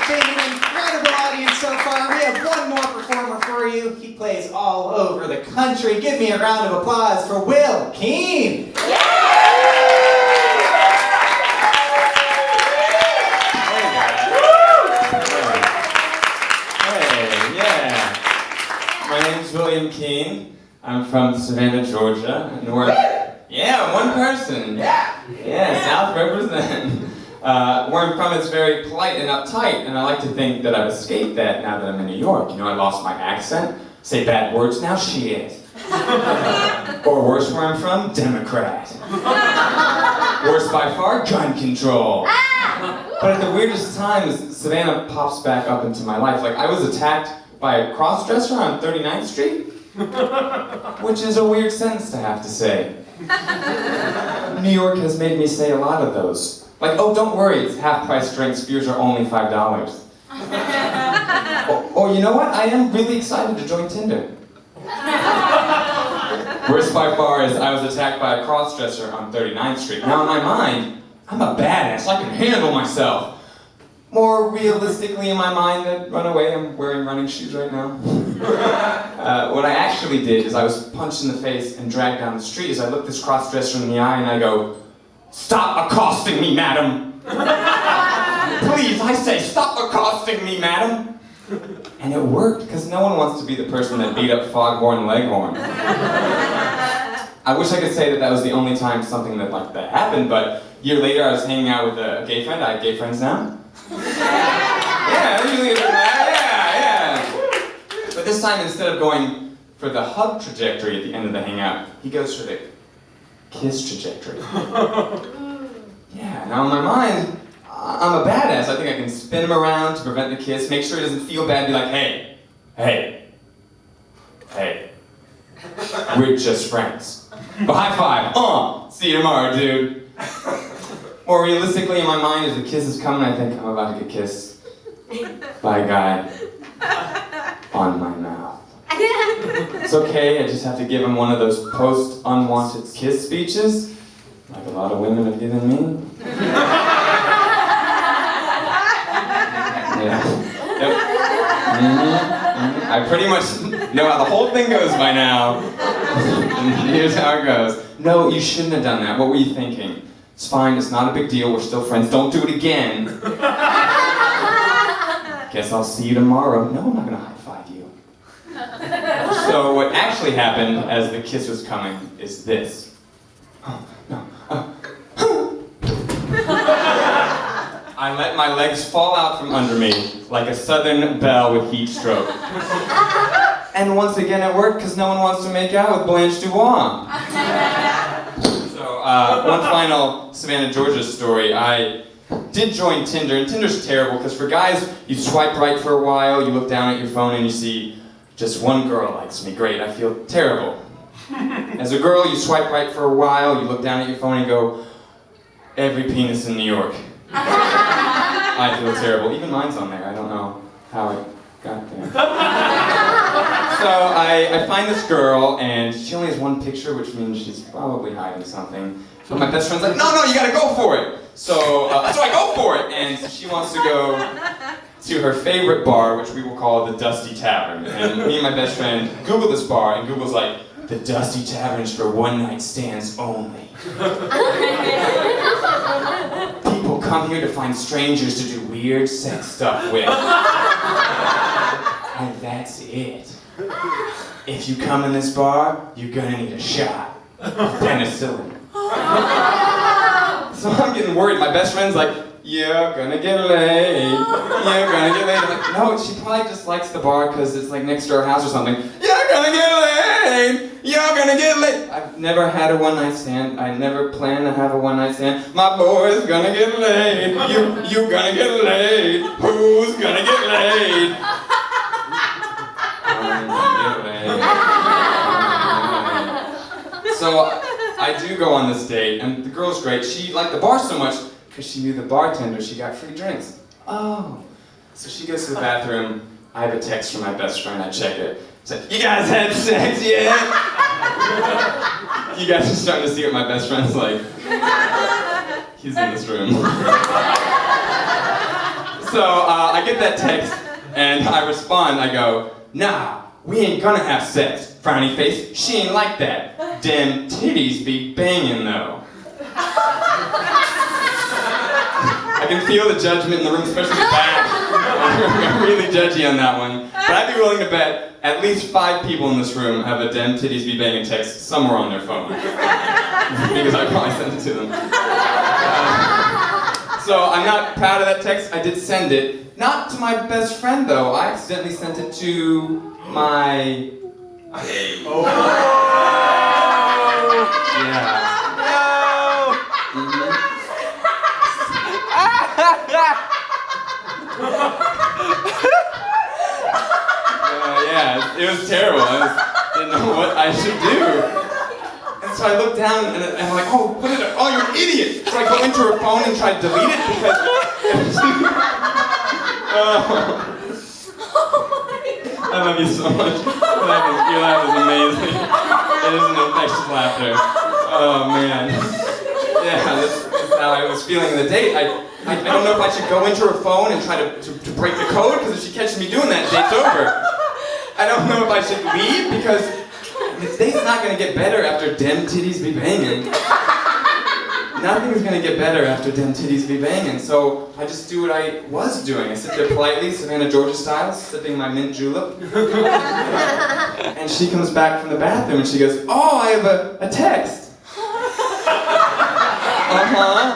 been an incredible audience so far. We have one more performer for you. He plays all over the country. Give me a round of applause for Will Kean. My name's William Kean. I'm from Savannah, Georgia, and we're one person. Yeah, South represent. Where I'm from is very polite and uptight, and I like to think that I've escaped that now that I'm in New York. You know, I lost my accent, say bad words now, shit. Or worse, where I'm from, Democrat. Worse by far, gun control. But at the weirdest times, Savannah pops back up into my life. Like, I was attacked by a crossdresser on 39th Street, which is a weird sentence to have to say. New York has made me say a lot of those. Like, oh, don't worry, it's half-price drinks, beers are only $5. Or you know what? I am really excited to join Tinder. Worst by far is I was attacked by a crossdresser on 39th Street. Now in my mind, I'm a badass, I can handle myself. More realistically in my mind, that run away, I'm wearing running shoes right now. What I actually did is I was punched in the face and dragged down the street as I looked this crossdresser in the eye and I go, "Stop accosting me, madam! Please, I say, stop accosting me, madam!" And it worked, because no one wants to be the person that beat up Foghorn Leghorn. I wish I could say that that was the only time something like that happened, but a year later I was hanging out with a gay friend. I have gay friends now. Yeah. But this time, instead of going for the hug trajectory at the end of the hangout, he goes for the kiss trajectory. Yeah, now in my mind, I'm a badass. I think I can spin him around to prevent the kiss, make sure he doesn't feel bad, be like, hey, we're just friends. But high five, see you tomorrow, dude. More realistically, in my mind, as the kiss is coming, I think I'm about to get kissed by a guy on my mouth. It's okay, I just have to give him one of those post-unwanted kiss speeches, like a lot of women have given me. Yeah. Yep. I pretty much know how the whole thing goes by now. And here's how it goes. No, you shouldn't have done that. What were you thinking? It's fine, it's not a big deal, we're still friends. Don't do it again. Guess I'll see you tomorrow. No, I'm not gonna high-five you. So what actually happened as the kiss was coming is this. I let my legs fall out from under me like a southern belle with heat stroke. And once again it worked because no one wants to make out with Blanche Dubois. So one final Savannah, Georgia story. I did join Tinder, and Tinder's terrible because for guys, you swipe right for a while, you look down at your phone and you see just one girl likes me. Great, I feel terrible. As a girl, you swipe right for a while, you look down at your phone and go, every penis in New York. I feel terrible. Even mine's on there. I don't know how it got there. So I find this girl, and she only has one picture, which means she's probably hiding something. But my best friend's like, no, you gotta go for it. So I go for it, and she wants to go to her favorite bar, which we will call the Dusty Tavern. And me and my best friend Google this bar, and Google's like, the Dusty Tavern's for one-night stands only. People come here to find strangers to do weird sex stuff with. And that's it. If you come in this bar, you're gonna need a shot of penicillin. So I'm getting worried. My best friend's like, you're gonna get laid. You're gonna get laid. I'm like, no, she probably just likes the bar because it's like next to her house or something. You're gonna get laid. You're gonna get laid. I've never had a one-night stand. I never plan to have a one-night stand. My boy's gonna get laid. You gonna get laid. Who's gonna get laid? I'm gonna get laid. So I do go on this date, and the girl's great. She liked the bar so much because she knew the bartender. She got free drinks. Oh. So she goes to the bathroom. I have a text from my best friend. I check it. It's like, you guys had sex yet? You guys are starting to see what my best friend's like. He's in this room. So So I get that text, and I respond. I go, nah, we ain't gonna have sex. Frowny face, she ain't like that. Dem titties be banging though. I can feel the judgment in the room, especially the back. I'm really judgy on that one. But I'd be willing to bet at least 5 people in this room have a dem titties be banging text somewhere on their phone. Because I probably sent it to them. So I'm not proud of that text. I did send it. Not to my best friend though. I accidentally sent it to my... Oh. Yeah. Mm-hmm. Yeah, it was terrible. I didn't know what I should do. And so I looked down and I'm like, oh, what is it? Oh, you're an idiot! So I go into her phone and try to delete it because... I love you so much. Your laugh is amazing. It is an infectious laughter. Oh, man. Yeah, this is how I was feeling the date. I don't know if I should go into her phone and try to break the code, because if she catches me doing that, date's over. I don't know if I should leave, because this date's not going to get better after dem titties be banging. Nothing's going to get better after dem titties be banging, so I just do what I was doing. I sit there politely, Savannah Georgia style, sipping my mint julep. And she comes back from the bathroom and she goes, oh, I have a text. Uh-huh.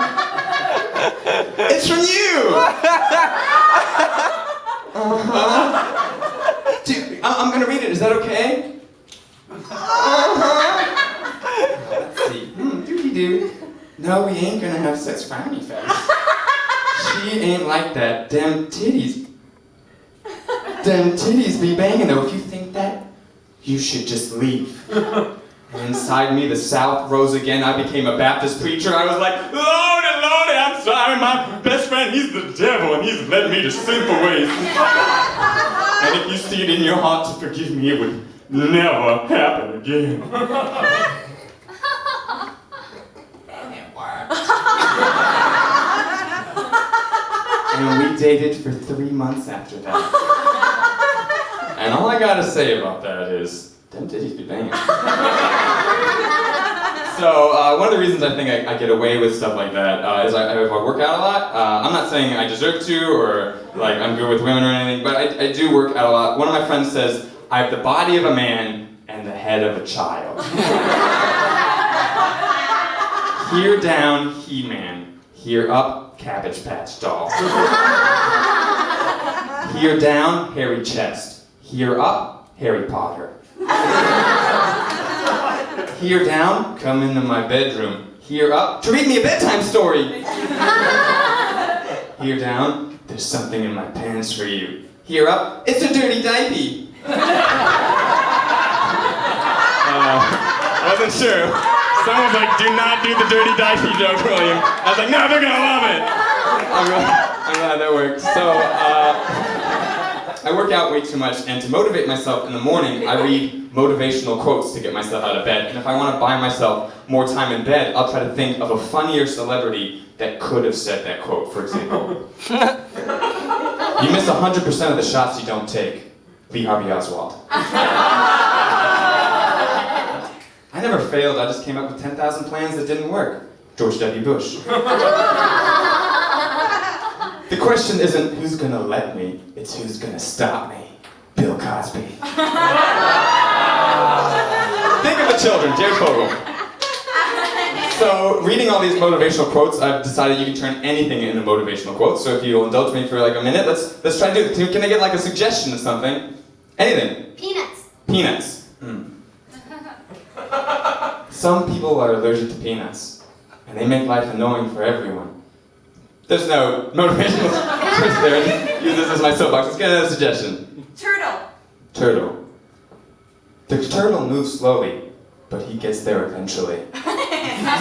It's from you! Uh-huh. Dude, I'm gonna read it, is that okay? Uh-huh. Let's see. Doody-doo. No, we ain't gonna have sex, frowny face. She ain't like that. Dem titties be banging though. If you think that, you should just leave. Inside me, the South rose again. I became a Baptist preacher. I was like, Lordy, Lordy, I'm sorry. My best friend, he's the devil, and he's led me to sinful ways. And if you see it in your heart to forgive me, it would never happen again. And it worked. And we dated for 3 months after that. And all I gotta say about that is, dem titties be banging. So, one of the reasons I think I get away with stuff like that is if I work out a lot. I'm not saying I deserve to or like I'm good with women or anything, but I do work out a lot. One of my friends says, I have the body of a man and the head of a child. Here down, He-Man. Here up, Cabbage Patch Doll. Here down, hairy chest. Here up, Harry Potter. Here down, come into my bedroom. Here up, to read me a bedtime story. Here down, there's something in my pants for you. Here up, it's a dirty diaper. I wasn't sure. Someone's like, do not do the dirty diaper joke, William. I was like, no, they're gonna love it. I'm glad that worked. So, I work out way too much, and to motivate myself in the morning, I read motivational quotes to get myself out of bed. And if I want to buy myself more time in bed, I'll try to think of a funnier celebrity that could have said that quote. For example, you miss 100% of the shots you don't take. Lee Harvey Oswald. I never failed, I just came up with 10,000 plans that didn't work. George W. Bush. The question isn't who's gonna let me, it's who's gonna stop me. Bill Cosby. Think of the children, Jerry Fogle. So, reading all these motivational quotes, I've decided you can turn anything into motivational quotes. So if you'll indulge me for like a minute, let's try to do it. Can I get like a suggestion of something? Anything. Peanuts. Peanuts. Some people are allergic to peanuts, and they make life annoying for everyone. There's no motivational choice there. Use this as my soapbox. Let's get another suggestion. Turtle. Turtle. The turtle moves slowly, but he gets there eventually.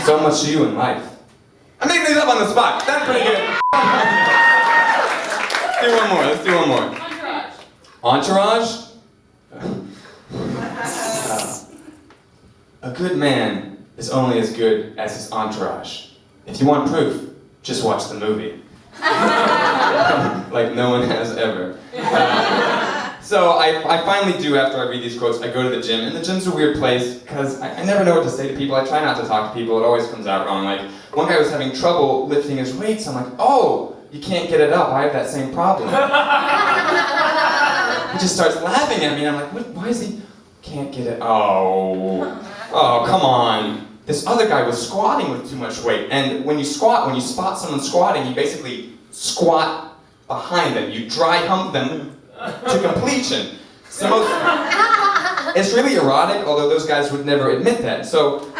So much to you in life. I'm making these up on the spot. That's pretty good. Let's do one more. Entourage? A good man is only as good as his entourage. If you want proof, just watch the movie. Like no one has ever. So I finally do, after I read these quotes, I go to the gym, and the gym's a weird place, because I never know what to say to people. I try not to talk to people, it always comes out wrong. Like, one guy was having trouble lifting his weights, I'm like, oh, you can't get it up, I have that same problem. He just starts laughing at me, and I'm like, what, why is he, can't get it, oh, come on. This other guy was squatting with too much weight, and when you spot someone squatting, you basically squat behind them, you dry hump them to completion. It's really erotic, although those guys would never admit that. So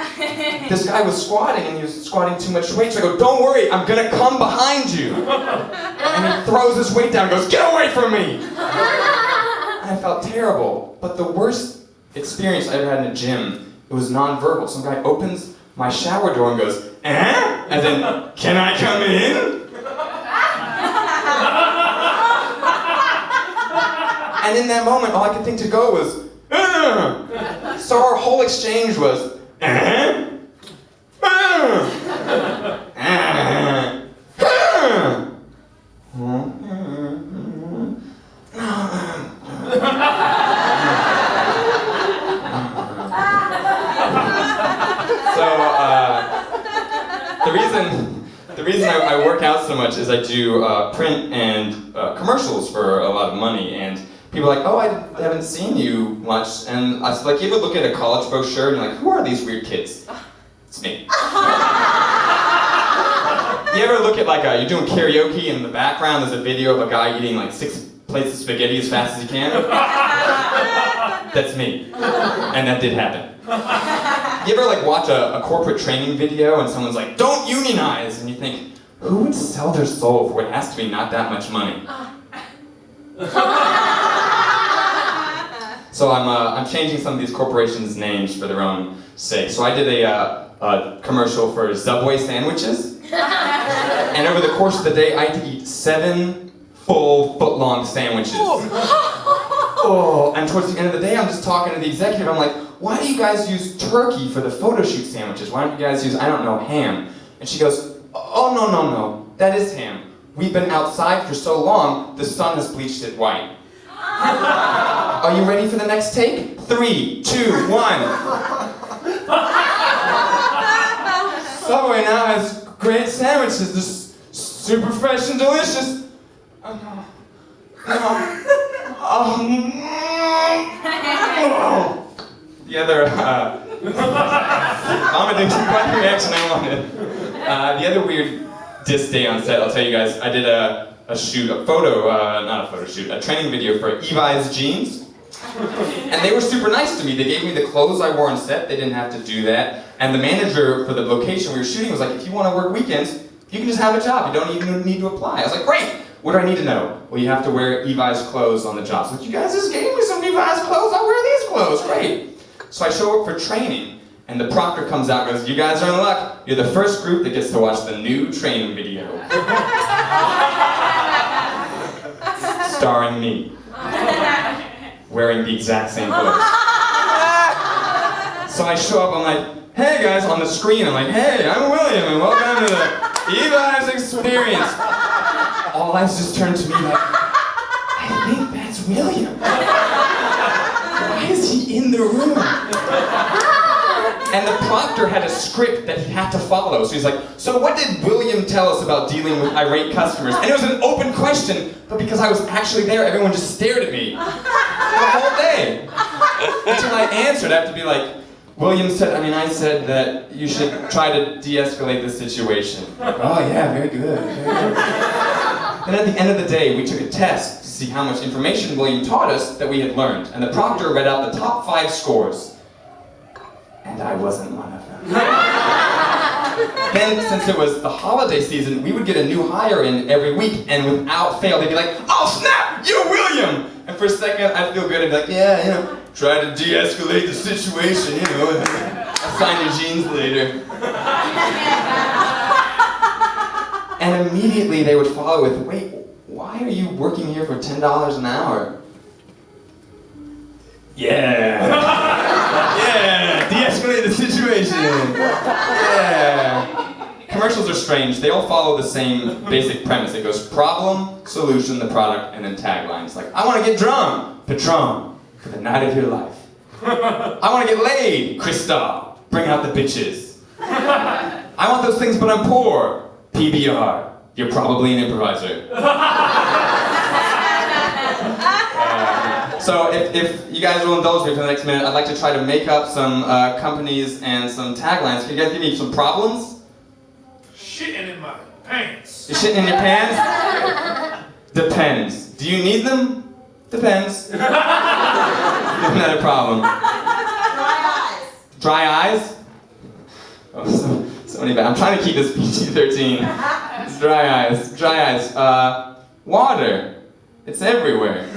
this guy was squatting, and he was squatting too much weight, so I go, don't worry, I'm gonna come behind you. And he throws his weight down and goes, get away from me! I felt terrible, but the worst experience I ever had in a gym, it was non-verbal. Some guy opens my shower door and goes, eh? As in, can I come in? And in that moment, all I could think to go was, so our whole exchange was, the reason I work out so much is I do print and commercials for a lot of money, and people are like, oh, I haven't seen you much, and I was like, you ever look at a college brochure and you're like, who are these weird kids? It's me. You ever look at like, you're doing karaoke and in the background there's a video of a guy eating like 6 plates of spaghetti as fast as he can? That's me. And that did happen. You ever like watch a corporate training video and someone's like, don't unionize, and you think, who would sell their soul for what has to be not that much money? So I'm changing some of these corporations' names for their own sake. So I did a commercial for Subway sandwiches, and over the course of the day I had to eat 7 full foot-long sandwiches. Oh, and towards the end of the day I'm just talking to the executive, I'm like, why do you guys use turkey for the photo shoot sandwiches? Why don't you guys use, I don't know, ham? And she goes, oh, no, that is ham. We've been outside for so long, the sun has bleached it white. Are you ready for the next take? 3, 2, 1. Subway now has great sandwiches. They're super fresh and delicious. The other, vomiting, quite the reaction I wanted. The other weird diss day on set, I'll tell you guys, I did a training video for Improvised jeans. And they were super nice to me. They gave me the clothes I wore on set, they didn't have to do that. And the manager for the location we were shooting was like, if you want to work weekends, you can just have a job, you don't even need to apply. I was like, great! What do I need to know? Well, you have to wear Levi's clothes on the job. So you guys just gave me some Levi's clothes, I'll wear these clothes, great. So I show up for training, and the proctor comes out and goes, you guys are in luck. You're the first group that gets to watch the new training video. Starring me. Wearing the exact same clothes. So I show up, I'm like, hey guys, on the screen, I'm like, hey, I'm William, and welcome to the Levi's experience. All eyes just turned to me like, I think that's William. Why is he in the room? And the proctor had a script that he had to follow. So he's like, so what did William tell us about dealing with irate customers? And it was an open question, but because I was actually there, everyone just stared at me the whole day. Until I answered, I have to be like, I said that you should try to de-escalate the situation. Oh yeah, very good, very good. Then at the end of the day, we took a test to see how much information William taught us that we had learned. And the proctor read out the top 5 scores. And I wasn't one of them. Then, since it was the holiday season, we would get a new hire in every week, and without fail, they'd be like, oh snap, you're William! And for a second, I'd feel good, I'd be like, yeah, try to de-escalate the situation, I'll sign your jeans later. And immediately they would follow with, wait, why are you working here for $10 an hour? Yeah, de-escalate the situation. Yeah. Come commercials are strange. They all follow the same basic premise. It goes problem, solution, the product, and then tagline. It's like, I want to get drunk, Patron, for the night of your life. I want to get laid, Cristal, bring out the bitches. I want those things, but I'm poor, PBR, you're probably an improviser. So if you guys will indulge me for the next minute, I'd like to try to make up some companies and some taglines. Can you guys give me some problems? Shitting in my pants. You're shitting in your pants? Depends. Do you need them? Depends. Not a problem. Dry eyes? Oh, so many bad. I'm trying to keep this PG-13. Dry eyes. Water. It's everywhere.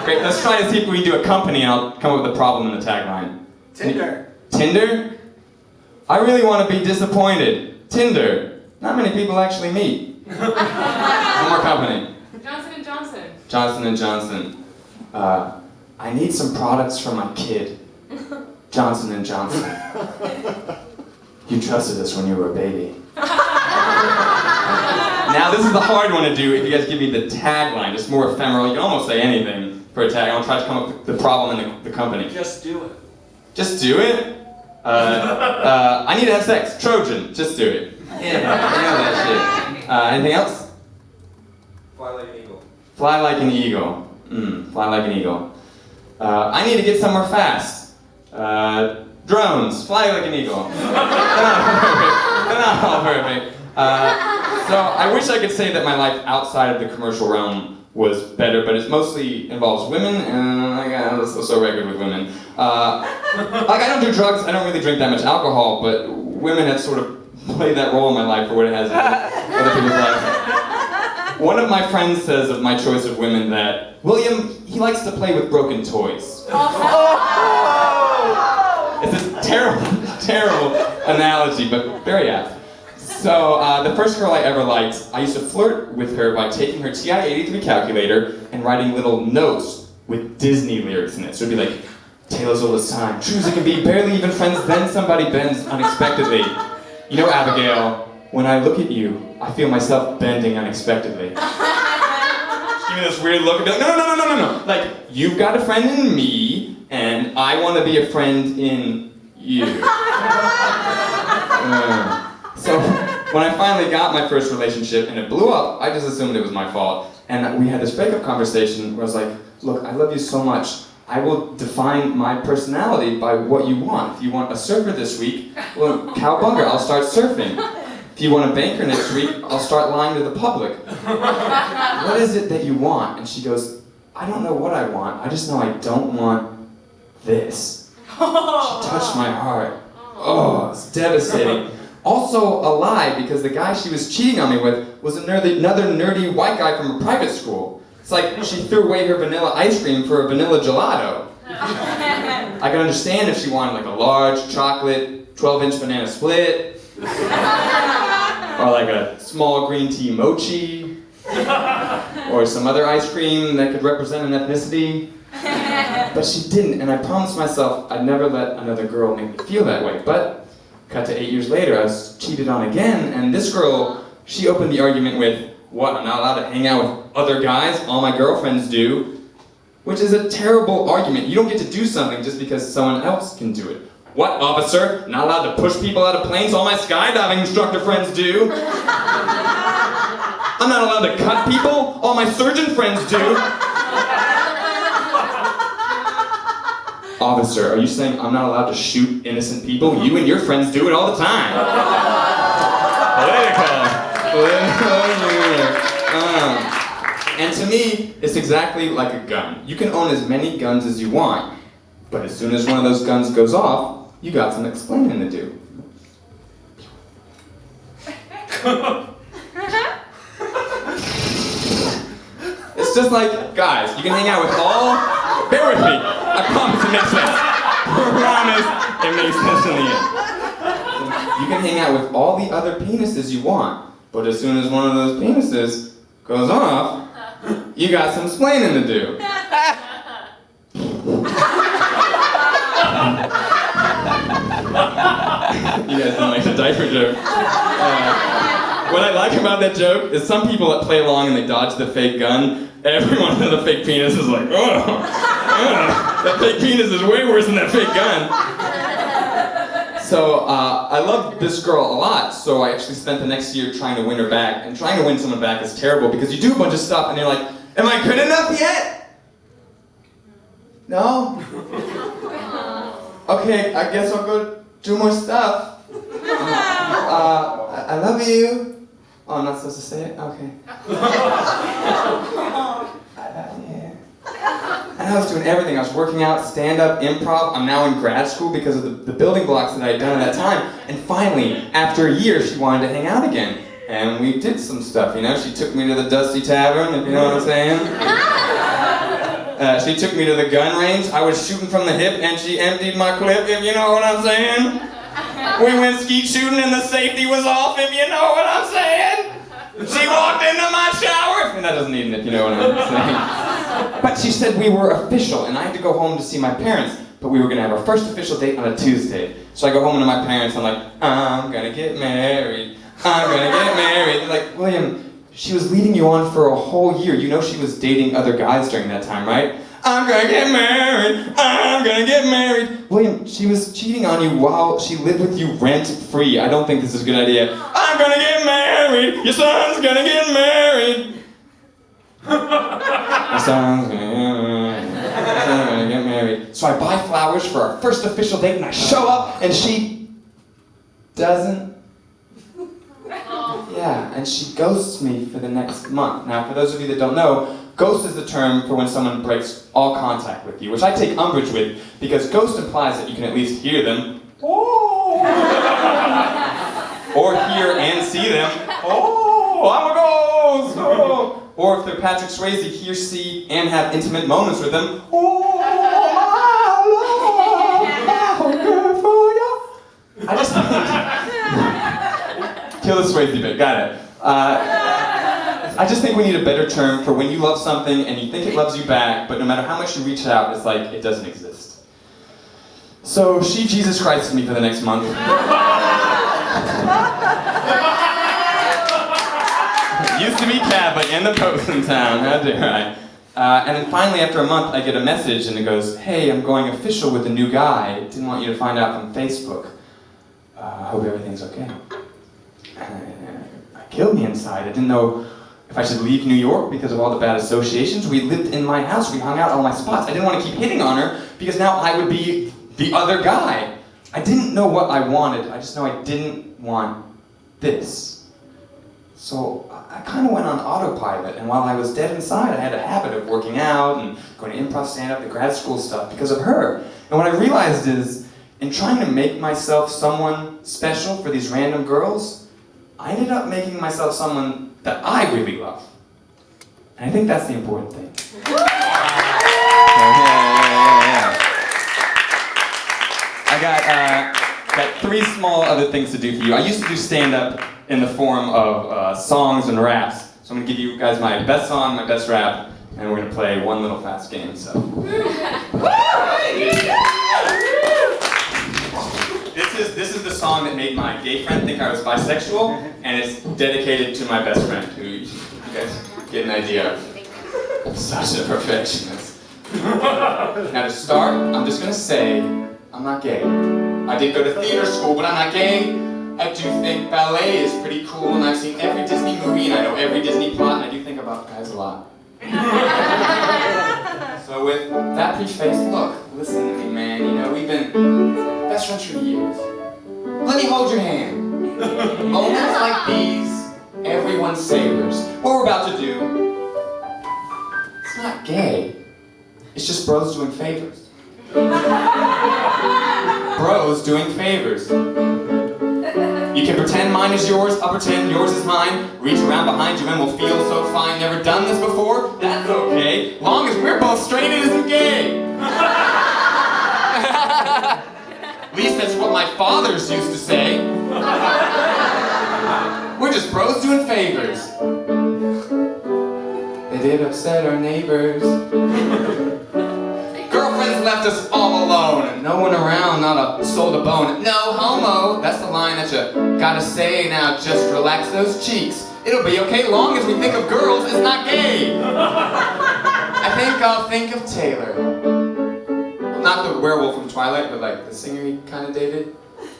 Great, let's try to see if we can do a company and I'll come up with a problem in the tagline. Tinder. Tinder? I really want to be disappointed. Tinder. Not many people actually meet. One more company. Johnson & Johnson. Johnson & Johnson. I need some products for my kid. Johnson & Johnson. You trusted us when you were a baby. Now this is the hard one to do if you guys give me the tagline. It's more ephemeral. You can almost say anything for a tag. I'll try to come up with the problem in the company. Just do it. Just do it? I need to have sex. Trojan. Just do it. Yeah, I know that shit. Anything else? Fly like an eagle. Fly like an eagle. Fly like an eagle. I need to get somewhere fast. Drones. Fly like an eagle. They're not all perfect. So I wish I could say that my life outside of the commercial realm was better, but it mostly involves women, and I'm so regular with women. Like I don't do drugs, I don't really drink that much alcohol, but women have sort of played that role in my life for what it has in other people's lives. One of my friends says of my choice of women that William, he likes to play with broken toys. It's a terrible, terrible analogy, but very apt. So, the first girl I ever liked, I used to flirt with her by taking her TI-83 calculator and writing little notes with Disney lyrics in it. So it'd be like, Taylor's all this time, true as it can be, barely even friends, then somebody bends unexpectedly. You know, Abigail, when I look at you, I feel myself bending unexpectedly. Just give me this weird look and be like, no. Like, you've got a friend in me, and I want to be a friend in you. So, when I finally got my first relationship and it blew up, I just assumed it was my fault. And we had this breakup conversation where I was like, look, I love you so much. I will define my personality by what you want. If you want a surfer this week, well, cowbunga, I'll start surfing. If you want a banker next week, I'll start lying to the public. What is it that you want? And she goes, I don't know what I want. I just know I don't want this. She touched my heart. Oh, it's devastating. Also a lie, because the guy she was cheating on me with was another nerdy white guy from a private school. It's like she threw away her vanilla ice cream for a vanilla gelato. I can understand if she wanted like a large chocolate 12-inch banana split, or like a small green tea mochi, or some other ice cream that could represent an ethnicity. But she didn't, and I promised myself I'd never let another girl make me feel that way. But cut to 8 years later, I was cheated on again, and this girl, she opened the argument with, what, I'm not allowed to hang out with other guys? All my girlfriends do. Which is a terrible argument. You don't get to do something just because someone else can do it. What, officer? Not allowed to push people out of planes? All my skydiving instructor friends do. I'm not allowed to cut people? All my surgeon friends do. Officer, are you saying I'm not allowed to shoot innocent people? You and your friends do it all the time. Political. And to me, it's exactly like a gun. You can own as many guns as you want, but as soon as one of those guns goes off, you got some explaining to do. It's just like, guys, you can hang out with all... Bear with me. I promise it makes sense. Promise it makes sense in the end. You can hang out with all the other penises you want, but as soon as one of those penises goes off, you got some explaining to do. You guys didn't like the diaper joke. What I like about that joke is some people that play along and they dodge the fake gun, everyone with the fake penis is like, oh, that fake penis is way worse than that fake gun. So I love this girl a lot, so I actually spent the next year trying to win her back. And trying to win someone back is terrible because you do a bunch of stuff and you're like, am I good enough yet? No? Okay, I guess I'll go do more stuff. I love you. Oh, I'm not supposed to say it? Okay. I love you. And I was doing everything. I was working out, stand-up, improv. I'm now in grad school because of the building blocks that I had done at that time. And finally, after a year, she wanted to hang out again. And we did some stuff, you know? She took me to the Dusty Tavern, if you know what I'm saying. She took me to the gun range. I was shooting from the hip and she emptied my clip, if you know what I'm saying. We went skeet shooting and the safety was off, if you know what I'm saying. She walked into my shower. And that doesn't need it, if you know what I'm saying. But she said we were official and I had to go home to see my parents. But we were gonna have our first official date on a Tuesday. So I go home to my parents, I'm like, I'm gonna get married. I'm gonna get married. They're like, William, she was leading you on for a whole year. You know she was dating other guys during that time, right? I'm gonna get married. I'm gonna get married. William, she was cheating on you while she lived with you rent-free. I don't think this is a good idea. I'm gonna get married. Your son's gonna get married. My son's gonna get married. My son's gonna get married. So I buy flowers for our first official date and I show up and she doesn't. Yeah, and she ghosts me for the next month. Now, for those of you that don't know, ghost is the term for when someone breaks all contact with you, which I take umbrage with, because ghost implies that you can at least hear them, oh, or hear and see them, oh, I'm a ghost, oh. Or if they're Patrick Swayze, hear, see, and have intimate moments with them, oh, my love, good for you. I just kill the Swayze bit, got it. I just think we need a better term for when you love something and you think it loves you back, but no matter how much you reach out, it's like it doesn't exist. So she Jesus Christed me for the next month. Used to be Catholic in the post in town, how dare I? And then finally, after a month, I get a message and it goes, hey, I'm going official with a new guy. Didn't want you to find out from Facebook. Hope everything's okay. It killed me inside. I didn't know if I should leave New York because of all the bad associations. We lived in my house. We hung out all my spots. I didn't want to keep hitting on her because now I would be the other guy. I didn't know what I wanted. I just know I didn't want this. So I kind of went on autopilot, and while I was dead inside, I had a habit of working out and going to improv, stand-up, the grad school stuff because of her. And what I realized is, in trying to make myself someone special for these random girls, I ended up making myself someone that I really love. And I think that's the important thing. I got 3 small other things to do for you. I used to do stand-up in the form of songs and raps. So I'm gonna give you guys my best song, my best rap, and we're gonna play one little fast game, so. This is the song that made my gay friend think I was bisexual, and it's dedicated to my best friend, who you guys get an idea of. I'm such a perfectionist. Now to start, I'm just gonna say, I'm not gay. I did go to theater school, but I'm not gay. I do think ballet is pretty cool, and I've seen every Disney movie, and I know every Disney plot, and I do think about guys a lot. So with that preface, look, listen to me, man. You know, we've been best friends for years. Let me hold your hand. Moments like these, everyone savors. What we're about to do, it's not gay. It's just bros doing favors. Bros doing favors. You can pretend mine is yours, I'll pretend yours is mine. Reach around behind you and we'll feel so fine. Never done this before? That's okay. Long as we're both straight, it isn't gay. At least that's what my fathers used to say. We're just bros doing favors. They did upset our neighbors. Girlfriends left left us all alone. No one around, not a soul to bone. No homo, that's the line that you gotta say. Now just relax those cheeks. It'll be okay long as we think of girls as not gay. I think I'll think of Taylor. Well, not the werewolf from Twilight, but like the singer he kind of dated.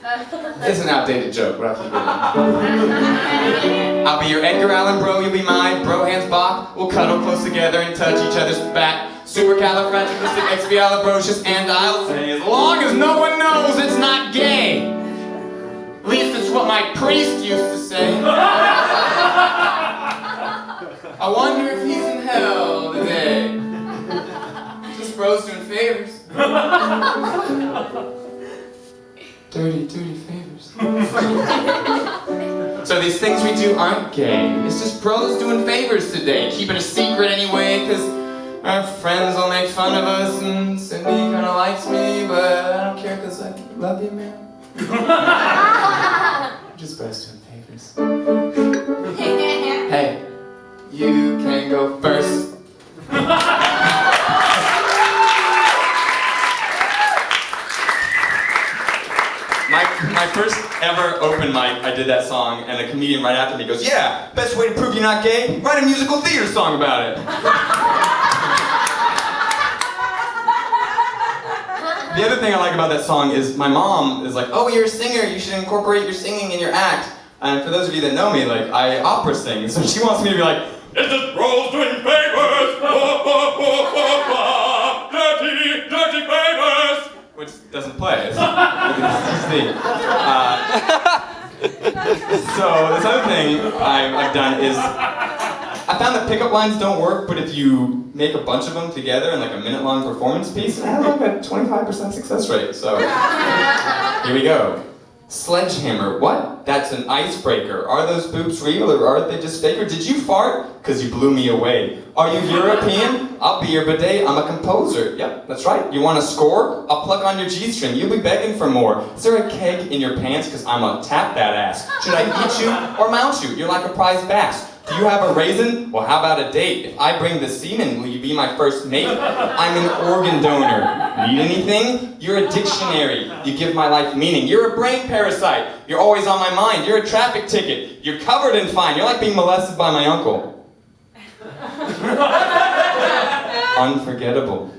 It's an outdated joke, but I'll keep it in. I'll be your Edgar Allan bro, you'll be mine. Bro hands Bach, we'll cuddle close together and touch each other's back. Supercalifragilisticexpialidocious, and I'll say, as long as no one knows it's not gay. At least it's what my priest used to say. I wonder if he's in hell today. Just bros doing favors. Dirty favors. So these things we do aren't gay. It's just bros doing favors today. Keeping a secret anyway, cause our friends will make fun of us, and Cindy kinda likes me, but I don't care cause I love you, man. Just bros doing favors. Hey, you can go first. My first ever open mic, I did that song, and a comedian right after me goes, yeah, best way to prove you're not gay, write a musical theater song about it. The other thing I like about that song is my mom is like, oh, you're a singer, you should incorporate your singing in your act. And for those of you that know me, like, I opera sing, so she wants me to be like, it's just bros doing favors, dirty favors, which doesn't play. So this other thing I've done is, I found that pickup lines don't work, but if you make a bunch of them together in like a minute-long performance piece, it has like a 25% success rate. So here we go. Sledgehammer, what? That's an icebreaker. Are those boobs real or are they just fake? Or did you fart? Cause you blew me away. Are you European? I'll be your bidet, I'm a composer. Yep, that's right. You want to score? I'll pluck on your G-string. You'll be begging for more. Is there a keg in your pants? Cause I'ma tap that ass. Should I eat you or mount you? You're like a prize bass. Do you have a raisin? Well, how about a date? If I bring the semen, will you be my first mate? I'm an organ donor. Need anything? You're a dictionary. You give my life meaning. You're a brain parasite. You're always on my mind. You're a traffic ticket. You're covered in fine. You're like being molested by my uncle. Unforgettable.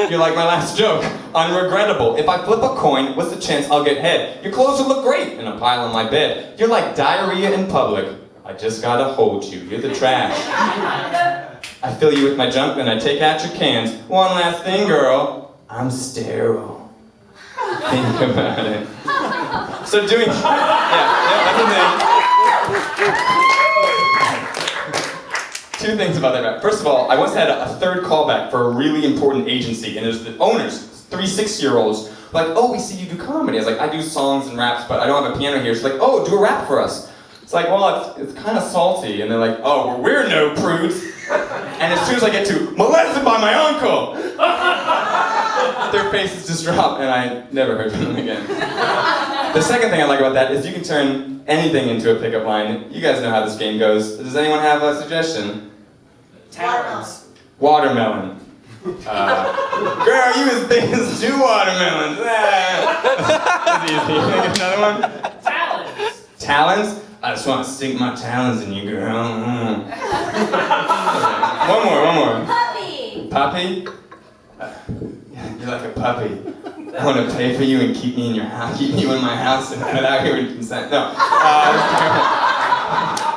You're like my last joke. Unregrettable. If I flip a coin, what's the chance I'll get head? Your clothes will look great in a pile on my bed. You're like diarrhea in public. I just gotta hold you. You're the trash. I fill you with my junk, then I take out your cans. One last thing, girl. I'm sterile. Think about it. So doing... Yeah, that's the thing. Two things about that rap. First of all, I once had a third callback for a really important agency, and it was the owners, 3 6-year-olds, like, oh, we see you do comedy. I was like, I do songs and raps, but I don't have a piano here. She's like, oh, do a rap for us. It's like, well, it's kind of salty. And they're like, oh, well, we're no prudes. And as soon as I get to, molested by my uncle, their faces just drop, and I never heard from them again. The second thing I like about that is you can turn anything into a pickup line. You guys know how this game goes. Does anyone have a suggestion? Talons. Watermelon. Girl, you as big as 2 watermelons. That's easy. Another one? Talons. Talons? I just want to sink my talons in you, girl. One more. Puppy. Puppy? You're like a puppy. I want to pay for you and keep me in your house, keep you in my house and without your consent. No,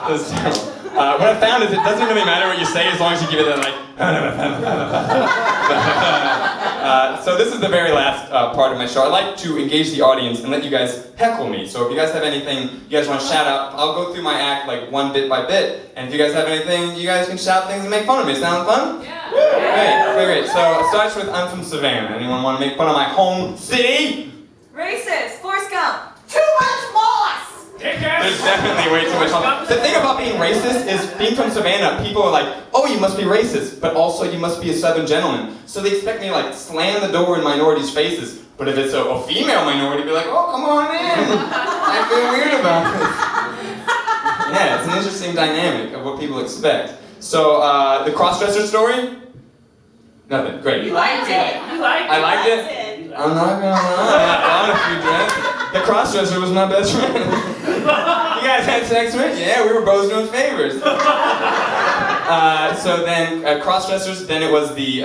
that's terrible. What I found is it doesn't really matter what you say as long as you give it that like. So this is the very last part of my show. I like to engage the audience and let you guys heckle me. So if you guys have anything you guys want to shout out, I'll go through my act like one bit by bit. And if you guys have anything, you guys can shout things and make fun of me. Sound fun? Yeah. Great. So it starts with I'm from Savannah. Anyone want to make fun of my home city? Racist. Forrest Gump. Too much moss. There's definitely way too much. The thing about being racist is being from Savannah, people are like, oh, you must be racist, but also you must be a Southern gentleman. So they expect me to like slam the door in minorities' faces. But if it's a female minority, be like, oh, come on in. I feel weird about this. Yeah, it's an interesting dynamic of what people expect. So the crossdresser story? Nothing. Great. You liked it. You liked it. I liked it. I'm not gonna lie. I bought a few dresses. The crossdresser was my best friend. You guys had sex with? Yeah, we were both doing favors. So then crossdressers. Then it was the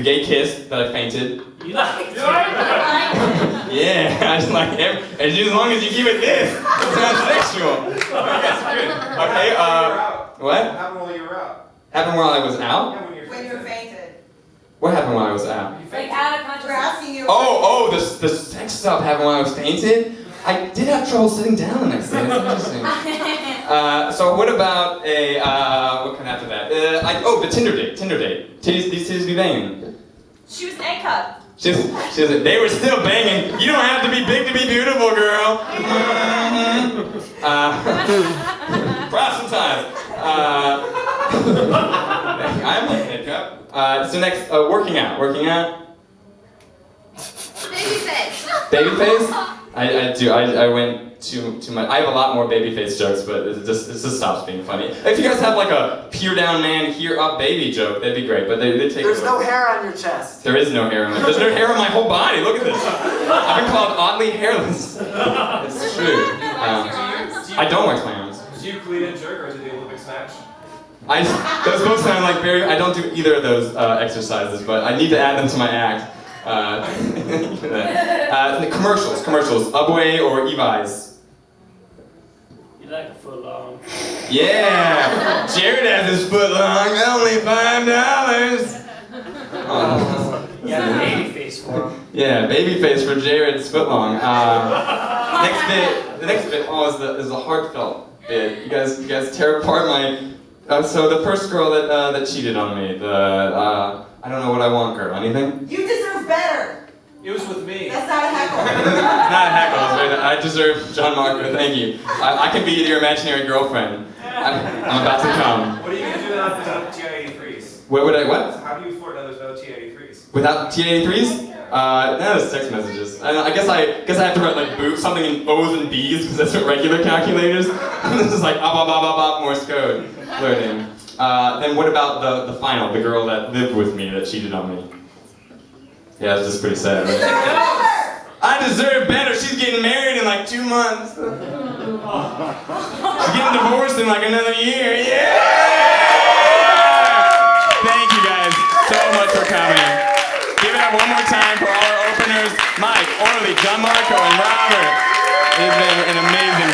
gay kiss that I fainted. You liked it. Yeah, I just like as long as you keep it this, it's not sexual. Okay. What? What happened while you were out? Happened while I was out? Yeah, when When you fainted. What happened while I was out? Like out of consciousness. We're asking you. Oh, the sex stuff happened while I was fainted? I did have trouble sitting down the next day. That's interesting. So what about what kind after that? The Tinder date. These titties be banging. She was an egg cup. They were still banging. You don't have to be big to be beautiful, girl. Proselytize. I'm like head cup. So next, working out. Baby face. Babyface? I do. I went too much. I have a lot more babyface jokes, but it just stops being funny. If you guys have like a peer down man, here up baby joke, that'd be great. But they take. There's no hair on your chest. There is no hair on my. There's no hair on my whole body. Look at this. I've been called oddly hairless. It's true. I don't wax my arms. Do you clean and jerk or do the Olympic snatch? Those both sound like very. I don't do either of those exercises, but I need to add them to my act. The commercials, Ubway or Evi's? You like a foot long. Yeah! Jared has his foot long, only $5. You got a baby face for him. Yeah, baby face for Jared's foot long. The next bit is the heartfelt bit. You guys tear apart my. So the first girl that cheated on me, I don't know what I want, girl. Anything? You deserve better. It was with me. That's not a heckle. It's not a heckle. I deserve John Marco. Thank you. I can be your imaginary girlfriend. I'm about to come. What are you going to do without the TI-83s? What? How do you afford others without TI-83s? Without T83s? No, it's text messages. I guess I have to write like something in O's and B's because that's what regular calculators. This is like Morse code learning. Then what about the final, the girl that lived with me that cheated on me? Yeah, it's just pretty sad. Right? I deserve better. She's getting married in like 2 months. She's getting divorced in like another year. Yeah! Thank you guys so much for coming. Give it up one more time for all our openers, Mike, Orly, John Marco, and Robert. It's been an amazing